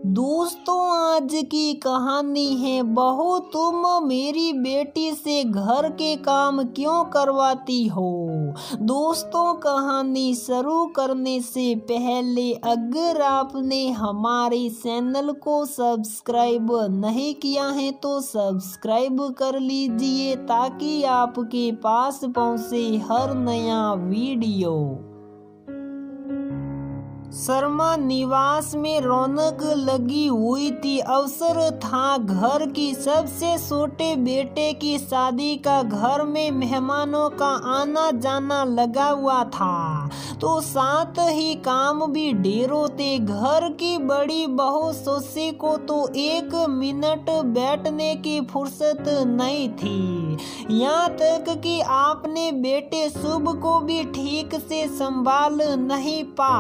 दोस्तों, आज की कहानी है बहू तुम मेरी बेटी से घर के काम क्यों करवाती हो। दोस्तों, कहानी शुरू करने से पहले अगर आपने हमारे चैनल को सब्सक्राइब नहीं किया है तो सब्सक्राइब कर लीजिए ताकि आपके पास पहुंचे हर नया वीडियो। शर्मा निवास में रौनक लगी हुई थी। अवसर था घर की सबसे छोटे बेटे की शादी का। घर में मेहमानों का आना जाना लगा हुआ था तो साथ ही काम भी ढेरों थे। घर की बड़ी बहू सुशी को तो एक मिनट बैठने की फुर्सत नहीं थी। यहाँ तक कि आपने बेटे शुभ को भी ठीक से संभाल नहीं पा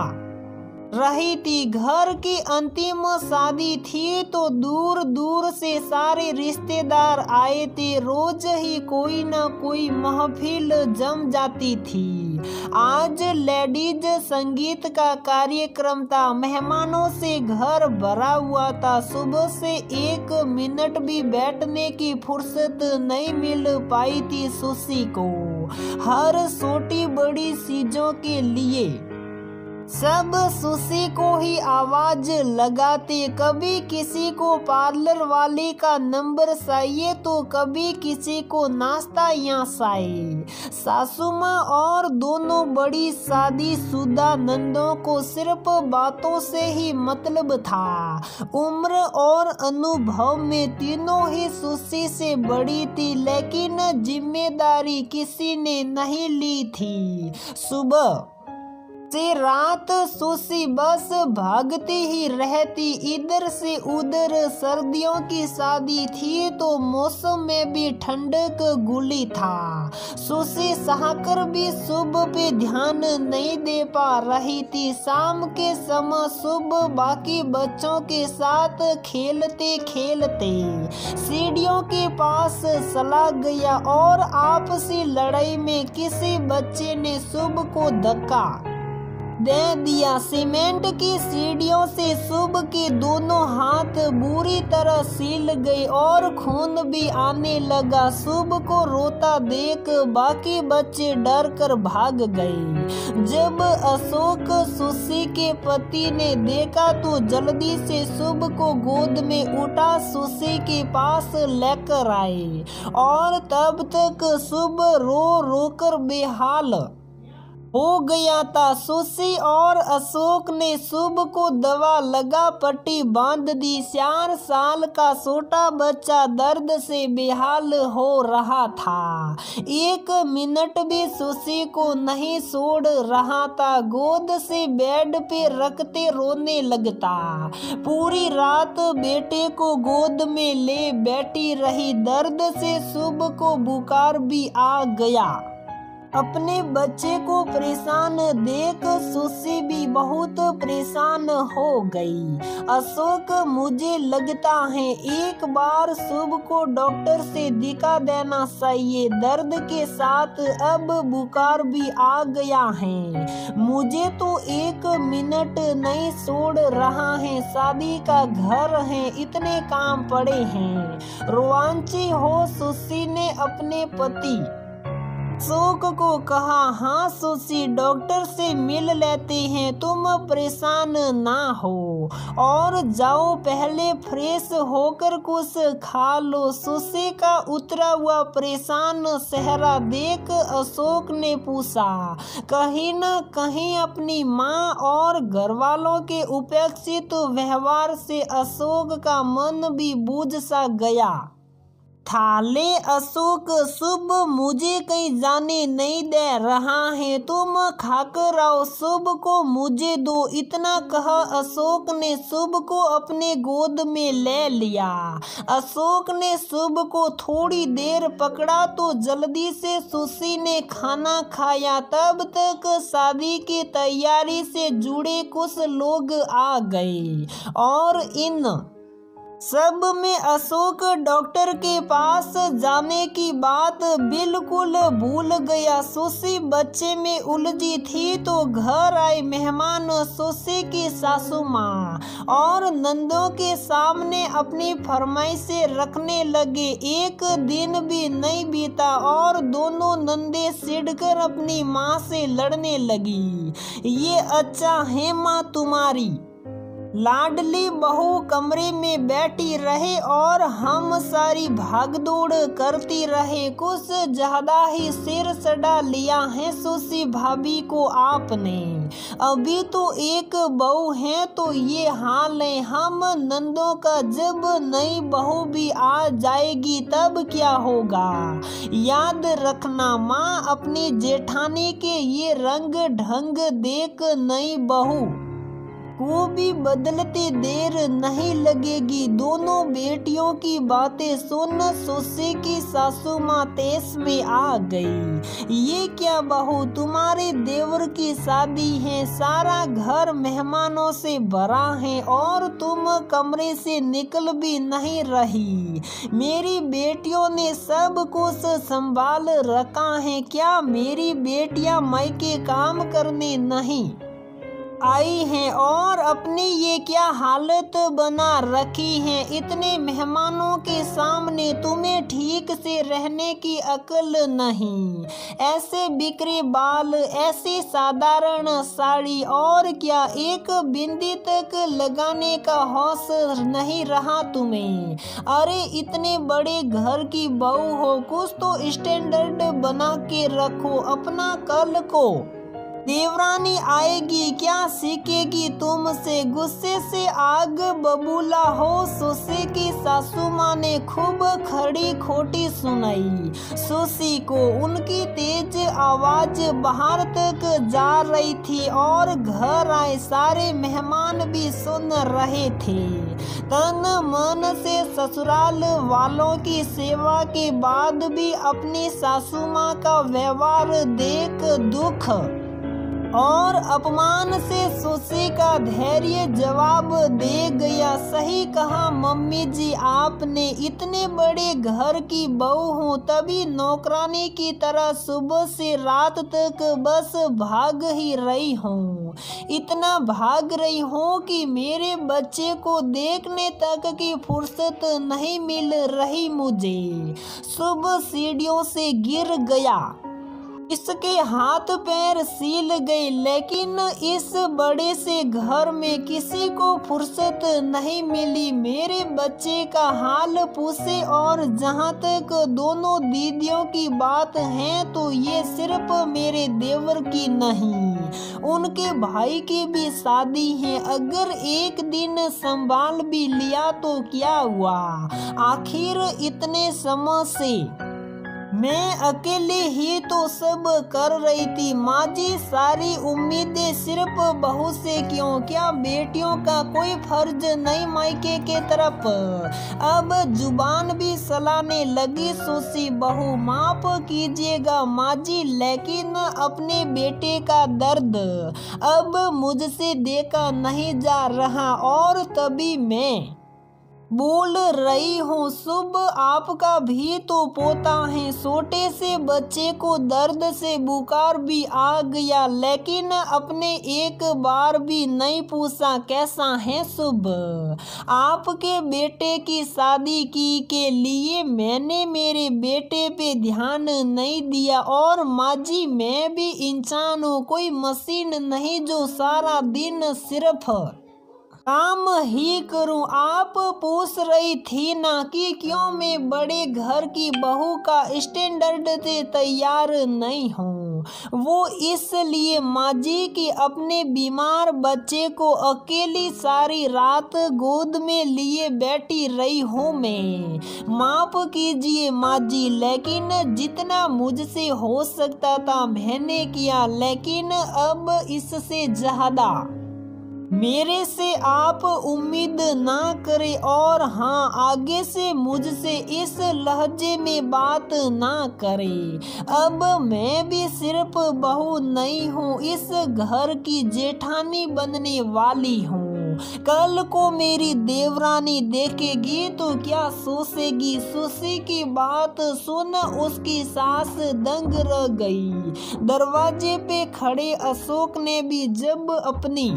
रही थी। घर की अंतिम शादी थी तो दूर दूर से सारे रिश्तेदार आए थे। रोज ही कोई न कोई महफिल जम जाती थी। आज लेडीज संगीत का कार्यक्रम था। मेहमानों से घर भरा हुआ था। सुबह से एक मिनट भी बैठने की फुर्सत नहीं मिल पाई थी सुशी को। हर छोटी बड़ी चीजों के लिए सब सुशी को ही आवाज लगाते। कभी किसी को पार्लर वाले का नंबर चाहिए तो कभी किसी को नाश्ता या चाय। सासू माँ और दोनों बड़ी शादीशुदा नंदों को सिर्फ बातों से ही मतलब था। उम्र और अनुभव में तीनों ही सुशी से बड़ी थी, लेकिन जिम्मेदारी किसी ने नहीं ली थी। सुबह से रात सुशी बस भागती ही रहती, इधर से उधर। सर्दियों की शादी थी तो मौसम में भी ठंडक घुली था। सुशी चाहकर भी शुभ पे ध्यान नहीं दे पा रही थी। शाम के समय शुभ बाकी बच्चों के साथ खेलते खेलते सीढ़ियों के पास चला गया और आपसी लड़ाई में किसी बच्चे ने शुभ को धक्का दे दिया। सीमेंट की सीढ़ियों से शुभ के दोनों हाथ बुरी तरह सील गए और खून भी आने लगा। शुभ को रोता देख बाकी बच्चे डर कर भाग गए। जब अशोक सुशी के पति ने देखा तो जल्दी से शुभ को गोद में उठा सुशी के पास लेकर आए और तब तक शुभ रो रो कर बेहाल हो गया था। सुशी और अशोक ने शुभ को दवा लगा पट्टी बांध दी। 4 साल का छोटा बच्चा दर्द से बेहाल हो रहा था। एक मिनट भी सुशी को नहीं छोड़ रहा था। गोद से बेड पे रखते रोने लगता। पूरी रात बेटे को गोद में ले बैठी रही। दर्द से शुभ को बुखार भी आ गया। अपने बच्चे को परेशान देख सुशी भी बहुत परेशान हो गई। अशोक, मुझे लगता है एक बार शुभ को डॉक्टर से दिखा देना चाहिए। दर्द के साथ अब बुखार भी आ गया है। मुझे तो एक मिनट नहीं छोड़ रहा है। शादी का घर है, इतने काम पड़े हैं। रोमांची हो सुशी ने अपने पति अशोक को कहा। हाँ सुशी, डॉक्टर से मिल लेते हैं, तुम परेशान ना हो और जाओ पहले फ्रेश होकर कुछ खा लो। सुशी का उतरा हुआ परेशान चेहरा देख अशोक ने पूछा। कहीं न कहीं अपनी माँ और घरवालों के उपेक्षित व्यवहार से अशोक का मन भी बुझ सा गया। थाले अशोक, शुभ मुझे कहीं जाने नहीं दे रहा है, तुम खाकर आओ। शुभ को मुझे दो, इतना कहा अशोक ने शुभ को अपने गोद में ले लिया। अशोक ने शुभ को थोड़ी देर पकड़ा तो जल्दी से सुशी ने खाना खाया। तब तक शादी की तैयारी से जुड़े कुछ लोग आ गए और इन सब में अशोक डॉक्टर के पास जाने की बात बिल्कुल भूल गया। सुशी बच्चे में उलझी थी तो घर आए मेहमान सुशी की सासू माँ और नंदों के सामने अपनी फरमाइशें रखने लगे। एक दिन भी नहीं बीता और दोनों नंदे चिढ़कर अपनी माँ से लड़ने लगी। ये अच्छा है माँ तुम्हारी लाडली बहू कमरे में बैठी रहे और हम सारी भागदौड़ करती रहे। कुछ ज्यादा ही सिर चढ़ा लिया है सुशी भाभी को आपने। अभी तो एक बहू है तो ये हाल है। हम नंदों का जब नई बहू भी आ जाएगी तब क्या होगा। याद रखना माँ, अपनी जेठानी के ये रंग ढंग देख नई बहू को भी बदलते देर नहीं लगेगी। दोनों बेटियों की बातें सुन सुशी की सासू माँ तेज में आ गई। ये क्या बहू, तुम्हारे देवर की शादी है, सारा घर मेहमानों से भरा है और तुम कमरे से निकल भी नहीं रही। मेरी बेटियों ने सब कुछ संभाल रखा है, क्या मेरी बेटियां मायके काम करने नहीं आई हैं और अपनी ये क्या हालत बना रखी है। इतने मेहमानों के सामने तुम्हें ठीक से रहने की अक्ल नहीं। ऐसे बिखरे बाल, ऐसी साधारण साड़ी और क्या एक बिंदी तक लगाने का होश नहीं रहा तुम्हें। अरे इतने बड़े घर की बहू हो, कुछ तो स्टैंडर्ड बना के रखो अपना। कल को देवरानी आएगी क्या सीखेगी तुमसे। गुस्से से आग बबूला हो सुशी की सासू माँ ने खूब खड़ी खोटी सुनाई सुशी को। उनकी तेज आवाज बाहर तक जा रही थी और घर आए सारे मेहमान भी सुन रहे थे। तन मन से ससुराल वालों की सेवा के बाद भी अपनी सासू माँ का व्यवहार देख दुख और अपमान से सुशी का धैर्य जवाब दे गया। सही कहा मम्मी जी आपने, इतने बड़े घर की बहू हूँ तभी नौकरानी की तरह सुबह से रात तक बस भाग ही रही हूँ। इतना भाग रही हूँ कि मेरे बच्चे को देखने तक की फुर्सत नहीं मिल रही मुझे। सुबह सीढ़ियों से गिर गया, इसके हाथ पैर सील गए, लेकिन इस बड़े से घर में किसी को फुर्सत नहीं मिली मेरे बच्चे का हाल पूछे। और जहाँ तक दोनों दीदियों की बात है तो ये सिर्फ मेरे देवर की नहीं, उनके भाई की भी शादी है। अगर एक दिन संभाल भी लिया तो क्या हुआ, आखिर इतने समय से मैं अकेले ही तो सब कर रही थी। माँ जी सारी उम्मीदें सिर्फ बहू से क्यों, क्या बेटियों का कोई फर्ज नहीं मायके के तरफ। अब जुबान भी चलाने लगी सुशी। बहू माफ कीजिएगा माँ जी, लेकिन अपने बेटे का दर्द अब मुझसे देखा नहीं जा रहा। और तभी मैं बोल रही हूँ, शुभ आपका भी तो पोता है। छोटे से बच्चे को दर्द से बुखार भी आ गया, लेकिन अपने एक बार भी नहीं पूछा कैसा है शुभ। आपके बेटे की शादी की के लिए मैंने मेरे बेटे पे ध्यान नहीं दिया। और माँ जी मैं भी इंसान हूँ, कोई मशीन नहीं जो सारा दिन सिर्फ काम ही करूं। आप पूछ रही थी ना कि क्यों मैं बड़े घर की बहू का स्टैंडर्ड से तैयार नहीं हूँ। वो इसलिए माँ जी कि अपने बीमार बच्चे को अकेली सारी रात गोद में लिए बैठी रही हूँ मैं। माफ कीजिए माँ जी, लेकिन जितना मुझसे हो सकता था मैंने किया, लेकिन अब इससे ज्यादा मेरे से आप उम्मीद ना करें। और हाँ, आगे से मुझसे इस लहजे में बात ना करें। अब मैं भी सिर्फ बहू नहीं हूँ, इस घर की जेठानी बनने वाली हूँ। कल को मेरी देवरानी देखेगी तो क्या सोचेगी। सुशी की बात सुन उसकी सास दंग रह गई। दरवाजे पे खड़े अशोक ने भी जब अपनी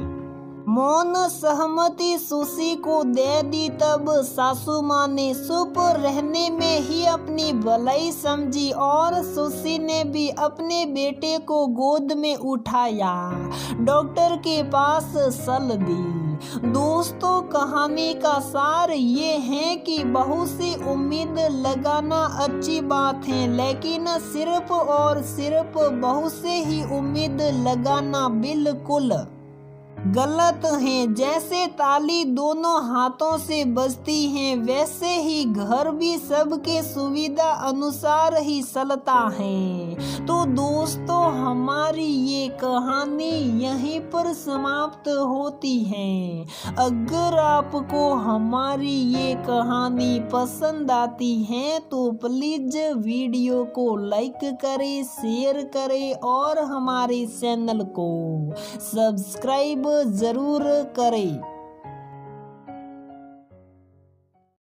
मौन सहमति सुशी को दे दी तब सासू माँ ने चुप रहने में ही अपनी भलाई समझी और सुशी ने भी अपने बेटे को गोद में उठाया, डॉक्टर के पास चल दी। दोस्तों, कहानी का सार ये है कि बहू से उम्मीद लगाना अच्छी बात है, लेकिन सिर्फ और सिर्फ बहू से ही उम्मीद लगाना बिल्कुल गलत है। जैसे ताली दोनों हाथों से बजती है, वैसे ही घर भी सबके सुविधा अनुसार ही चलता है। तो दोस्तों, हमारी ये कहानी यहीं पर समाप्त होती है। अगर आपको हमारी ये कहानी पसंद आती है तो प्लीज वीडियो को लाइक करें, शेयर करें और हमारे चैनल को सब्सक्राइब जरूर करें।